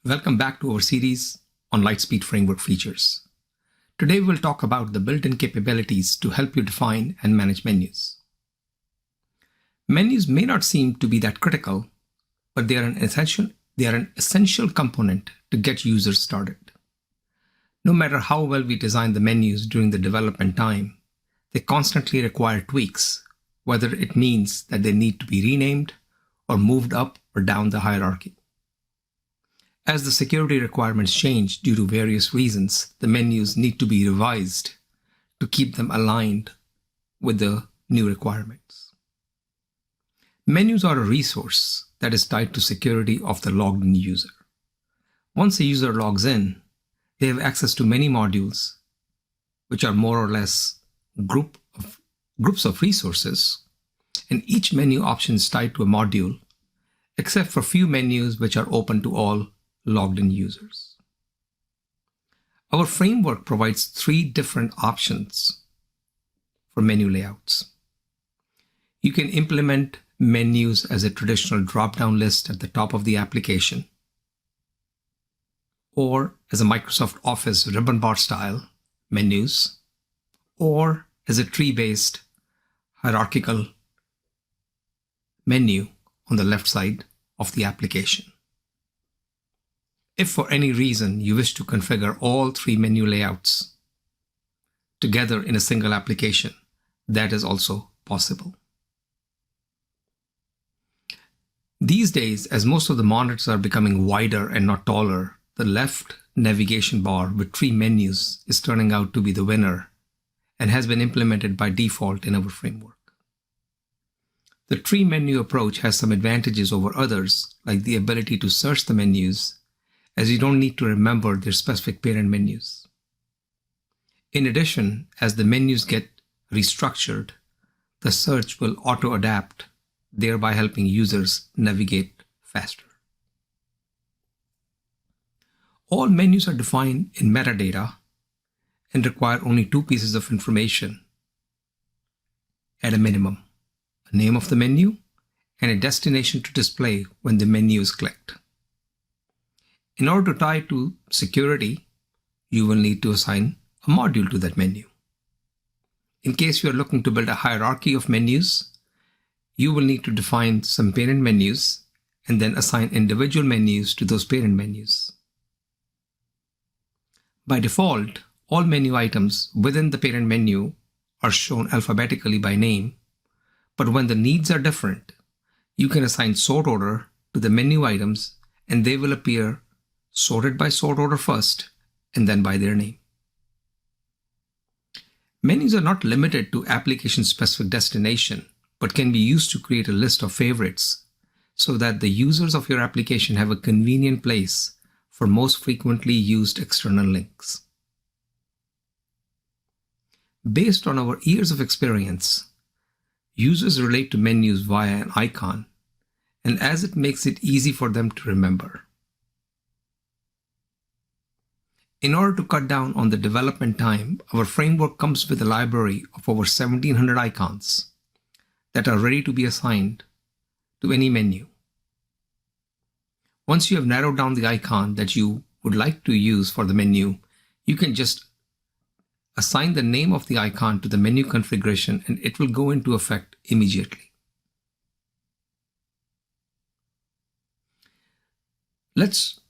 Welcome back to our series on Lightspeed Framework features. Today we'll talk about the built-in capabilities to help you define and manage menus. Menus may not seem to be that critical, but they are an essential component to get users started. No matter how well we design the menus during the development time, they constantly require tweaks, whether it means that they need to be renamed or moved up or down the hierarchy. As the security requirements change due to various reasons, the menus need to be revised to keep them aligned with the new requirements. Menus are a resource that is tied to security of the logged-in user. Once a user logs in, they have access to many modules, which are more or less groups of resources, and each menu option is tied to a module, except for few menus which are open to all logged-in users. Our framework provides 3 different options for menu layouts. You can implement menus as a traditional drop-down list at the top of the application, or as a Microsoft Office ribbon bar style menus, or as a tree-based hierarchical menu on the left side of the application. If for any reason you wish to configure all 3 menu layouts together in a single application, that is also possible. These days, as most of the monitors are becoming wider and not taller, the left navigation bar with 3 menus is turning out to be the winner and has been implemented by default in our framework. The 3 menu approach has some advantages over others, like the ability to search the menus, as you don't need to remember their specific parent menus. In addition, as the menus get restructured, the search will auto-adapt, thereby helping users navigate faster. All menus are defined in metadata and require only 2 pieces of information at a minimum: a name of the menu and a destination to display when the menu is clicked. In order to tie to security, you will need to assign a module to that menu. In case you are looking to build a hierarchy of menus, you will need to define some parent menus and then assign individual menus to those parent menus. By default, all menu items within the parent menu are shown alphabetically by name, but when the needs are different, you can assign sort order to the menu items and they will appear sorted by sort order first and then by their name. Menus are not limited to application-specific destination, but can be used to create a list of favorites so that the users of your application have a convenient place for most frequently used external links. Based on our years of experience, users relate to menus via an icon, and as it makes it easy for them to remember. In order to cut down on the development time, our framework comes with a library of over 1,700 icons that are ready to be assigned to any menu. Once you have narrowed down the icon that you would like to use for the menu, you can just assign the name of the icon to the menu configuration and it will go into effect immediately. Let's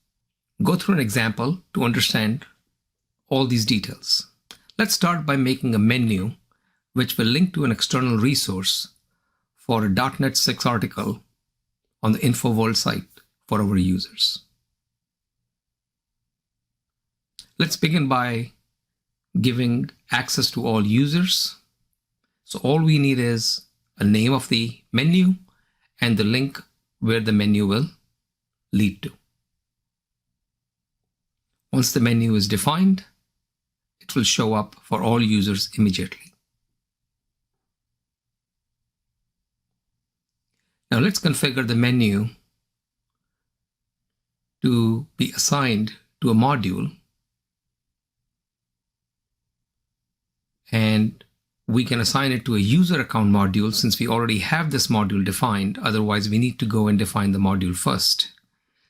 go through an example to understand all these details. Let's start by making a menu which will link to an external resource for a .NET 6 article on the InfoWorld site for our users. Let's begin by giving access to all users. So all we need is a name of the menu and the link where the menu will lead to. Once the menu is defined, it will show up for all users immediately. Now let's configure the menu to be assigned to a module, and we can assign it to a user account module since we already have this module defined. Otherwise, we need to go and define the module first.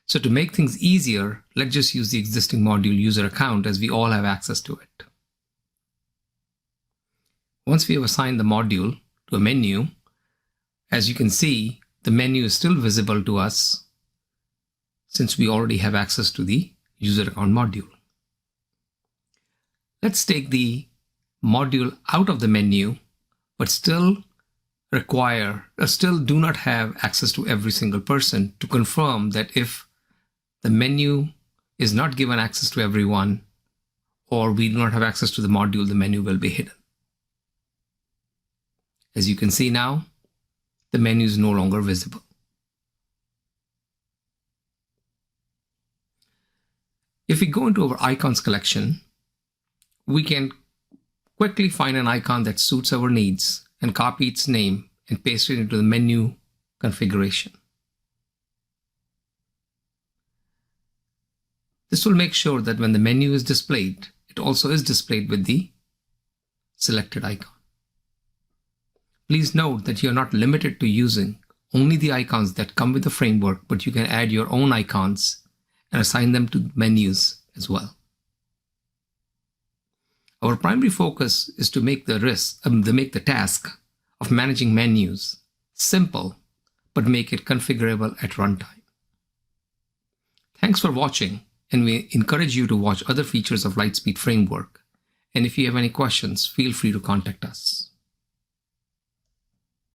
So to make things easier, let's just use the existing module user account as we all have access to it. Once we have assigned the module to a menu, as you can see, the menu is still visible to us since we already have access to the user account module. Let's take the module out of the menu, but still do not have access to every single person to confirm that if the menu is not given access to everyone, or we do not have access to the module, the menu will be hidden. As you can see now, the menu is no longer visible. If we go into our icons collection, we can quickly find an icon that suits our needs and copy its name and paste it into the menu configuration. This will make sure that when the menu is displayed, it also is displayed with the selected icon. Please note that you're not limited to using only the icons that come with the framework, but you can add your own icons and assign them to menus as well. Our primary focus is to make the task of managing menus simple, but make it configurable at runtime. Thanks for watching, and we encourage you to watch other features of Lightspeed Framework. And if you have any questions, feel free to contact us.